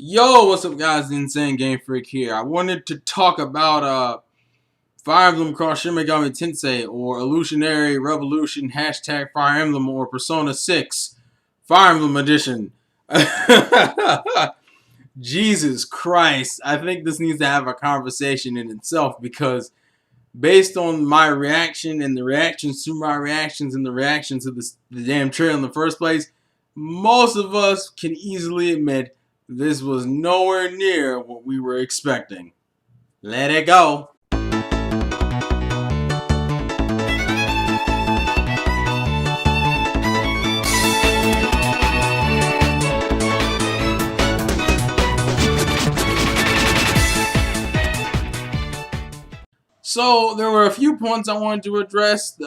Yo, what's up guys, the Insane Game Freak here. I wanted to talk about Fire Emblem Cross Shin Megami Tensei or Illusionary Revolution hashtag Fire Emblem or Persona 6 Fire Emblem Edition. Jesus Christ, I think this needs to have a conversation in itself because based on my reaction and the reactions to my reactions and the reaction to the damn trailer in the first place, most of us can easily admit this was nowhere near what we were expecting. Let it go. So there were a few points I wanted to address.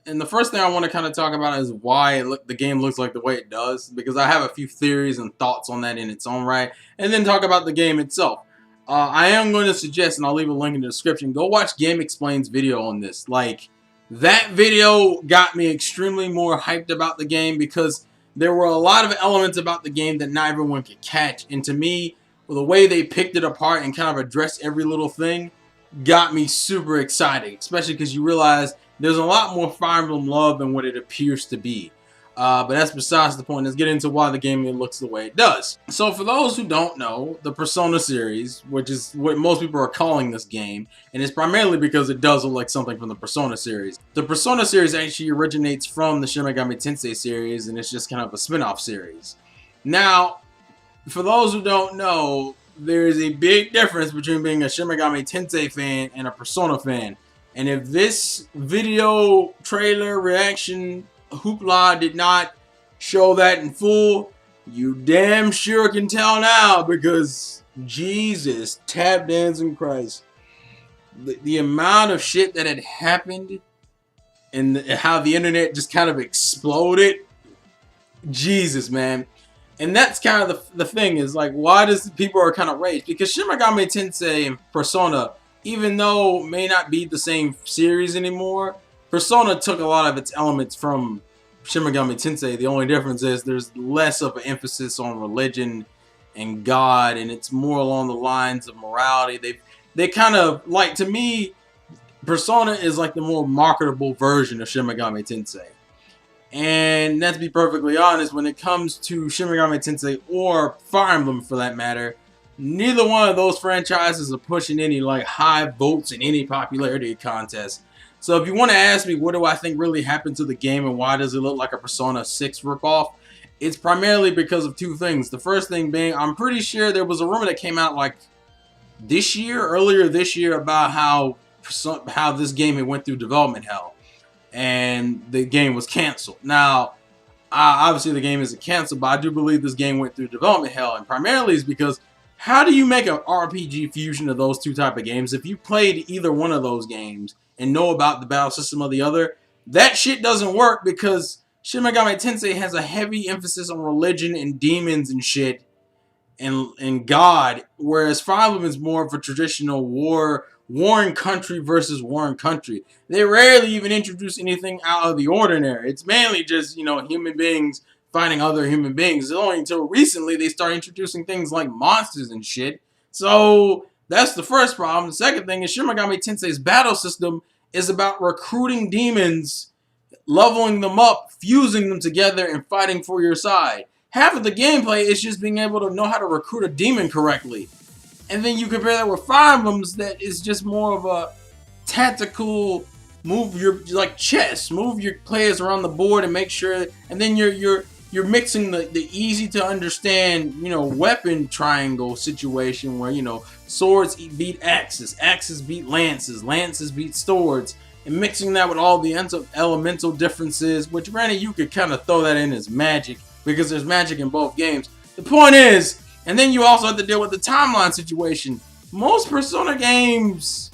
And the first thing I want to kind of talk about is why the game looks like the way it does, because I have a few theories and thoughts on that in its own right, and then talk about the game itself. I am going to suggest, and I'll leave a link in the description, go watch Game Explain's video on this. Like, that video got me extremely more hyped about the game because there were a lot of elements about the game that not everyone could catch, and to me, the way they picked it apart and kind of addressed every little thing got me super excited, especially because you realize there's a lot more Fire Emblem love than what it appears to be. But that's besides the point. Let's get into why the game looks the way it does. So for those who don't know, the Persona series, which is what most people are calling this game, and it's primarily because it does look like something from the Persona series. The Persona series actually originates from the Shin Megami Tensei series, and it's just kind of a spin-off series. Now, for those who don't know, there is a big difference between being a Shin Megami Tensei fan and a Persona fan. And if this video, trailer, reaction, hoopla did not show that in full, you damn sure can tell now, because Jesus, tap dancing Christ. The amount of shit that had happened and how the internet just kind of exploded. Jesus, man. And that's kind of the thing is, like, why does people are kind of raged? Because Shin Megami Tensei and Persona, even though may not be the same series anymore, Persona took a lot of its elements from Shin Megami Tensei. The only difference is there's less of an emphasis on religion and God, and it's more along the lines of morality. They kind of, like, to me, Persona is like the more marketable version of Shin Megami Tensei. And let's be perfectly honest, when it comes to Shin Megami Tensei or Fire Emblem for that matter, neither one of those franchises are pushing any like high votes in any popularity contest. So if you want to ask me what do I think really happened to the game and why does it look like a Persona 6 ripoff, it's primarily because of two things. The first thing being, I'm pretty sure there was a rumor that came out like earlier this year, about how this game had went through development hell. And the game was canceled. Now, obviously the game isn't canceled, but I do believe this game went through development hell, and primarily is because how do you make an RPG fusion of those two type of games? If you played either one of those games and know about the battle system of the other, that shit doesn't work because Shin Megami Tensei has a heavy emphasis on religion and demons and shit and God, whereas Fire Emblem is more of a traditional warring country versus warring country. They rarely even introduce anything out of the ordinary. It's mainly just, you know, human beings fighting other human beings. It's only until recently they start introducing things like monsters and shit. So that's the first problem. The second thing is Shin Megami Tensei's battle system is about recruiting demons, leveling them up, fusing them together, and fighting for your side. Half of the gameplay is just being able to know how to recruit a demon correctly. And then you compare that with Fire Emblems that is just more of a tactical move like chess. Move your players around the board and make sure, and then you're mixing the easy to understand, you know, weapon triangle situation where, you know, swords beat axes, axes beat lances, lances beat swords, and mixing that with all the elemental differences, which granted you could kind of throw that in as magic because there's magic in both games. The point is, and then you also have to deal with the timeline situation. Most Persona games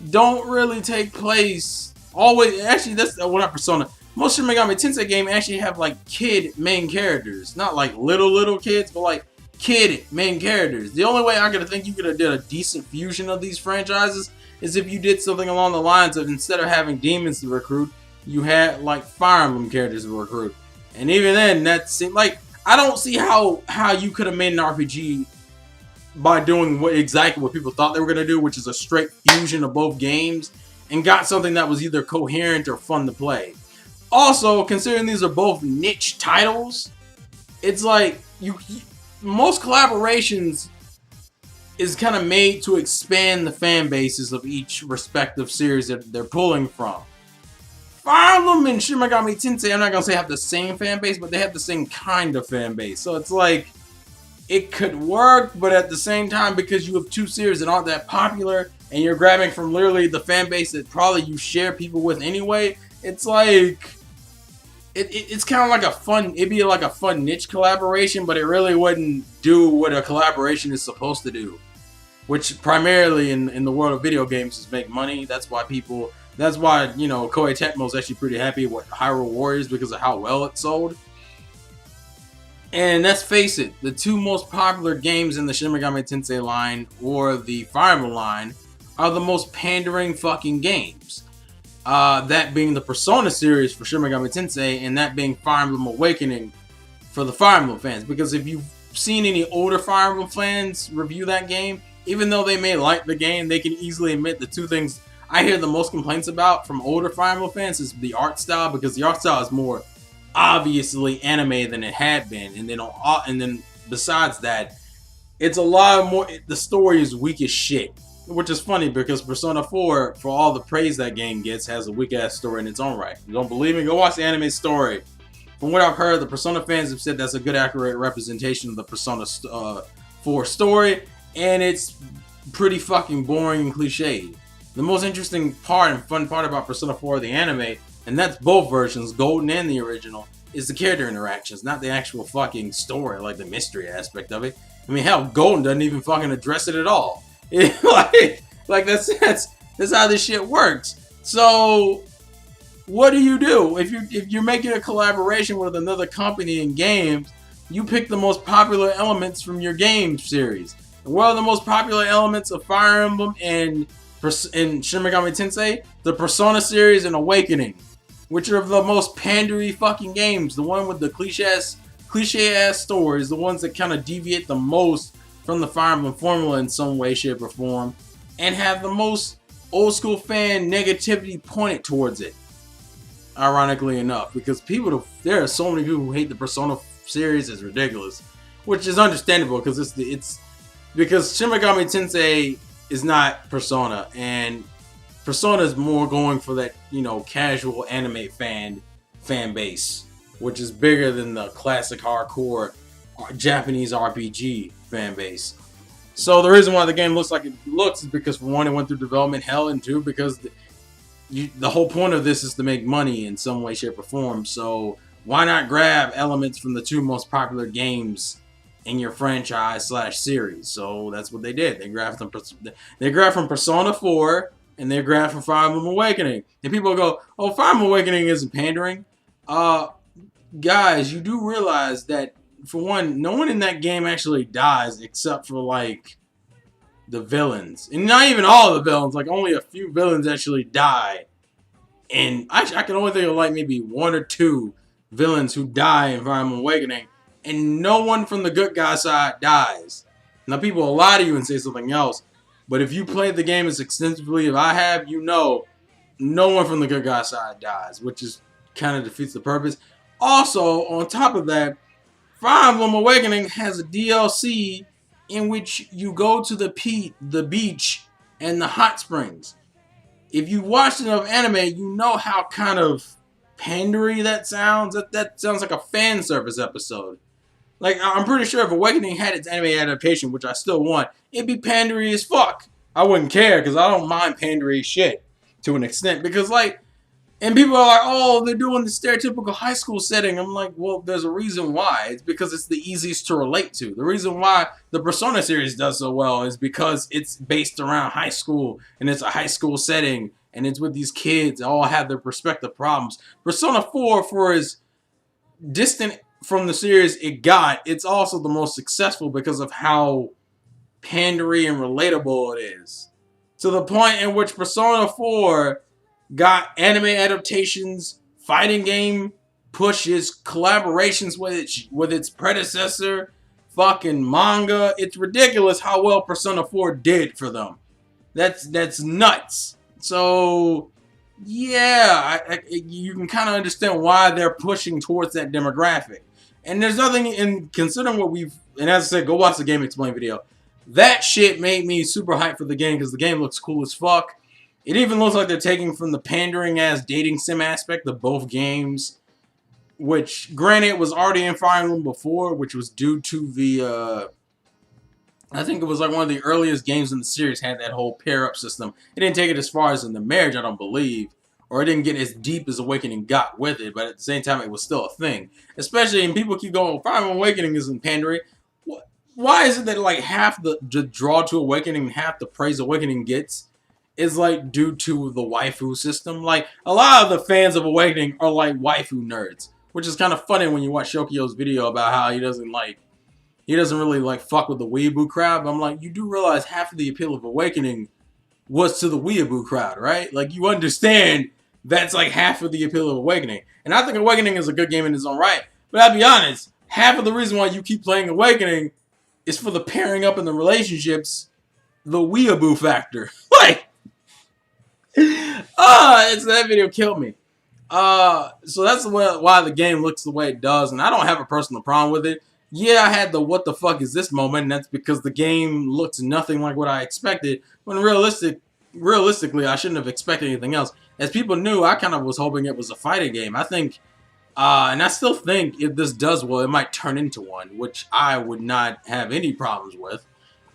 don't really take place always. Actually, that's not Persona. Most Shin Megami Tensei game actually have like kid main characters, not like little kids, but like kid main characters. The only way I could think you could have did a decent fusion of these franchises is if you did something along the lines of, instead of having demons to recruit, you had like Fire Emblem characters to recruit. And even then, that seemed like, I don't see how you could have made an RPG by doing exactly what people thought they were going to do, which is a straight fusion of both games, and got something that was either coherent or fun to play. Also, considering these are both niche titles, it's like most collaborations is kind of made to expand the fan bases of each respective series that they're pulling from. Fire Emblem and Shin Megami Tensei, I'm not gonna say have the same fan base, but they have the same kind of fan base. So it's like, it could work, but at the same time, because you have two series that aren't that popular, and you're grabbing from literally the fan base that probably you share people with anyway, it's like, it's kind of like a fun, it'd be like a fun niche collaboration, but it really wouldn't do what a collaboration is supposed to do. Which primarily in the world of video games is make money. That's why, you know, Koei Tecmo is actually pretty happy with Hyrule Warriors because of how well it sold. And let's face it, the two most popular games in the Shin Megami Tensei line or the Fire Emblem line are the most pandering fucking games. That being the Persona series for Shin Megami Tensei, and that being Fire Emblem Awakening for the Fire Emblem fans. Because if you've seen any older Fire Emblem fans review that game, even though they may like the game, they can easily admit the two things I hear the most complaints about from older Fire Emblem fans is the art style, because the art style is more obviously anime than it had been, and then besides that, it's a lot more. The story is weak as shit, which is funny because Persona 4, for all the praise that game gets, has a weak ass story in its own right. You don't believe me? Go watch the anime story. From what I've heard, the Persona fans have said that's a good, accurate representation of the Persona 4 story, and it's pretty fucking boring and cliched. The most interesting part and fun part about Persona 4, the anime, and that's both versions, Golden and the original, is the character interactions, not the actual fucking story, like the mystery aspect of it. I mean, hell, Golden doesn't even fucking address it at all. like that's how this shit works. So, what do? If you're making a collaboration with another company in games, you pick the most popular elements from your game series. And what are the most popular elements of Fire Emblem and Shin Megami Tensei? The Persona series and Awakening, which are the most pandery fucking games. The one with the cliche ass stories, the ones that kind of deviate the most from the Fire Emblem formula in some way, shape, or form, and have the most old school fan negativity pointed towards it. Ironically enough, because there are so many people who hate the Persona series, it's ridiculous, which is understandable because it's because Shin Megami Tensei is not Persona, and Persona is more going for that, you know, casual anime fan base, which is bigger than the classic hardcore Japanese RPG fan base. So the reason why the game looks like it looks is because, for one, it went through development hell, and two, because the whole point of this is to make money in some way, shape, or form. So why not grab elements from the two most popular games in your franchise/series? So that's what they did. They grabbed from Persona 4, and they grabbed from Fire Emblem Awakening. And people go, "Oh, Fire Emblem Awakening isn't pandering." Guys, you do realize that, for one, no one in that game actually dies except for, like, the villains. And not even all the villains. Like, only a few villains actually die. And I can only think of, like, maybe one or two villains who die in Fire Emblem Awakening. And no one from the good guy side dies. Now, people will lie to you and say something else. But if you played the game as extensively as I have, you know no one from the good guy side dies, which is kind of defeats the purpose. Also, on top of that, Fire Emblem Awakening has a DLC in which you go to the beach and the hot springs. If you watched enough anime, you know how kind of pandery that sounds. That sounds like a fan service episode. Like, I'm pretty sure if Awakening had its anime adaptation, which I still want, it'd be pandery as fuck. I wouldn't care, because I don't mind pandery shit to an extent. Because, like, and people are like, "Oh, they're doing the stereotypical high school setting." I'm like, well, there's a reason why. It's because it's the easiest to relate to. The reason why the Persona series does so well is because it's based around high school, and it's a high school setting, and it's with these kids that all have their respective problems. Persona 4, for as distant from the series it's also the most successful because of how pandery and relatable it is. To the point in which Persona 4 got anime adaptations, fighting game pushes, collaborations with its predecessor, fucking manga. It's ridiculous how well Persona 4 did for them. That's nuts. So yeah, you can kind of understand why they're pushing towards that demographic. And there's nothing in considering what we've, and as I said, go watch the Game Explain video. That shit made me super hyped for the game because the game looks cool as fuck. It even looks like they're taking from the pandering ass dating sim aspect of both games, which granted was already in Fire Emblem before, which was due to the I think it was like one of the earliest games in the series had that whole pair-up system. It didn't take it as far as in the marriage, I don't believe. Or it didn't get as deep as Awakening got with it, but at the same time, it was still a thing. Especially, and people keep going, Fire Emblem Awakening isn't pandering. Why is it that like half the draw to Awakening and half the praise Awakening gets is like due to the waifu system? Like, a lot of the fans of Awakening are like waifu nerds. Which is kind of funny when you watch Shokio's video about how he doesn't really like fuck with the weeaboo crowd. But I'm like, you do realize half of the appeal of Awakening was to the weeaboo crowd, right? Like, you understand that's like half of the appeal of Awakening. And I think Awakening is a good game in its own right. But I'll be honest, half of the reason why you keep playing Awakening is for the pairing up in the relationships, the weeaboo factor. Like, that video killed me. So that's why the game looks the way it does, and I don't have a personal problem with it. Yeah, I had the what the fuck is this moment, and that's because the game looks nothing like what I expected, when realistically, I shouldn't have expected anything else. As people knew, I kind of was hoping it was a fighting game. I think, and I still think if this does well, it might turn into one, which I would not have any problems with.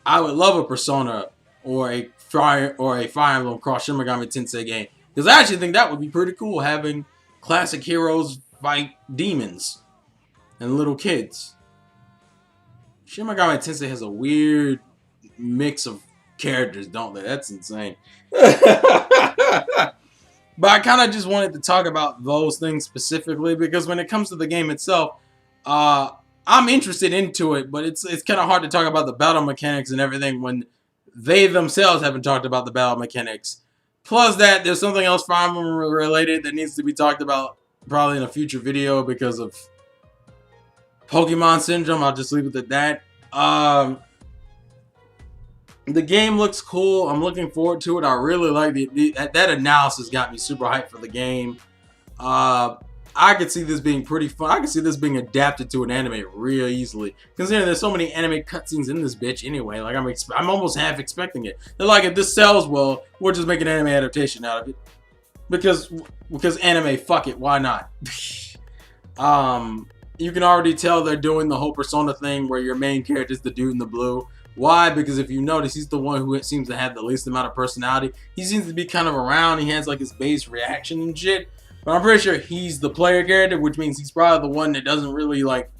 I would love a Persona or a Fire Emblem Cross Shin Megami Tensei game. Because I actually think that would be pretty cool, having classic heroes fight demons and little kids. Shin Megami Tensei has a weird mix of characters, don't they? That's insane. But I kind of just wanted to talk about those things specifically because when it comes to the game itself, I'm interested into it, but it's kind of hard to talk about the battle mechanics and everything when they themselves haven't talked about the battle mechanics. Plus that, there's something else Fire Emblem related that needs to be talked about probably in a future video because of Pokemon Syndrome. I'll just leave it at that. The game looks cool. I'm looking forward to it. I really like that analysis got me super hyped for the game. I could see this being pretty fun. I could see this being adapted to an anime real easily. Considering there's so many anime cutscenes in this bitch anyway. Like I'm almost half expecting it. They're like, if this sells well, we'll just make an anime adaptation out of it. Because anime, fuck it, why not? You can already tell they're doing the whole Persona thing where your main character is the dude in the blue. Why? Because if you notice, he's the one who seems to have the least amount of personality. He seems to be kind of around. He has like his base reaction and shit. But I'm pretty sure he's the player character, which means he's probably the one that doesn't really like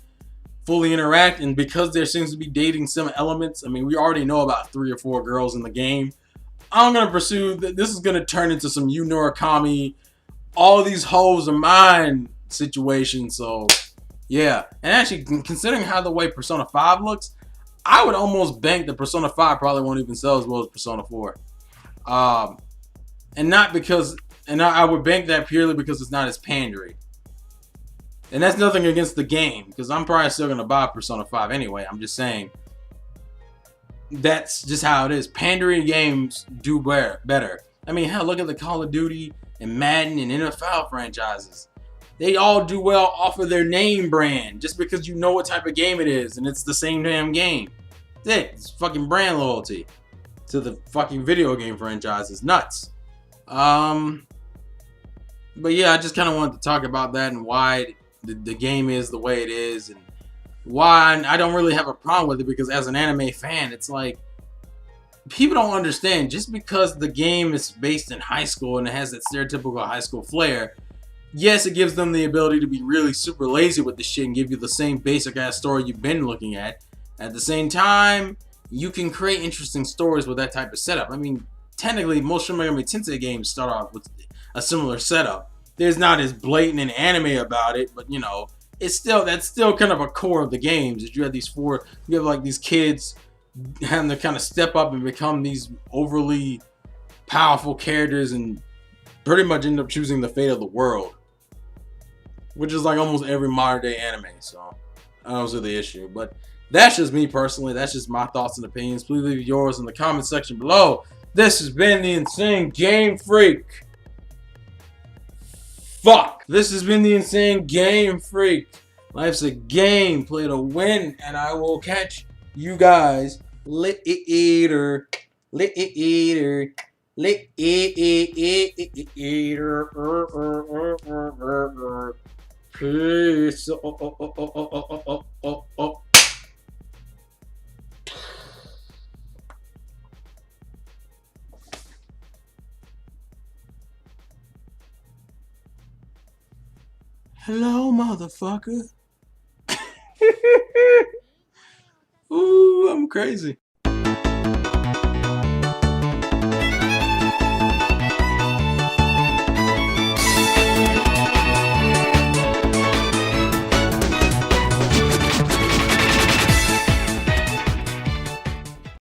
fully interact. And because there seems to be dating sim elements, I mean, we already know about 3 or 4 girls in the game. I'm going to pursue, this is going to turn into some Yu Murakami, all these hoes are mine situation. So yeah. And actually, considering how the way Persona 5 looks, I would almost bank that Persona 5 probably won't even sell as well as Persona 4. And not because, and I would bank that purely because it's not as pandery. And that's nothing against the game, because I'm probably still going to buy Persona 5 anyway. I'm just saying, that's just how it is. Pandering games do better. I mean, hell, look at the Call of Duty and Madden and NFL franchises. They all do well off of their name brand, just because you know what type of game it is, and it's the same damn game. That's it. It's fucking brand loyalty to the fucking video game franchise. It's nuts. But yeah, I just kind of wanted to talk about that and why the game is the way it is, and why I don't really have a problem with it, because as an anime fan, it's like, people don't understand, just because the game is based in high school and it has that stereotypical high school flair, yes, it gives them the ability to be really super lazy with the shit and give you the same basic ass story you've been looking at. At the same time, you can create interesting stories with that type of setup. I mean, technically, most Shin Megami Tensei games start off with a similar setup. There's not as blatant an anime about it, but you know, that's still kind of a core of the games. That you have you have like these kids having to kind of step up and become these overly powerful characters and pretty much end up choosing the fate of the world, which is like almost every modern day anime. So that was the issue. But That's just me personally. That's just my thoughts and opinions. Please leave yours in the comment section below. This has been the Insane Game Freak. Fuck. This has been the Insane Game Freak. Life's a game. Play to win. And I will catch you guys later. Later. Later. Peace. Hello, motherfucker. Ooh, I'm crazy.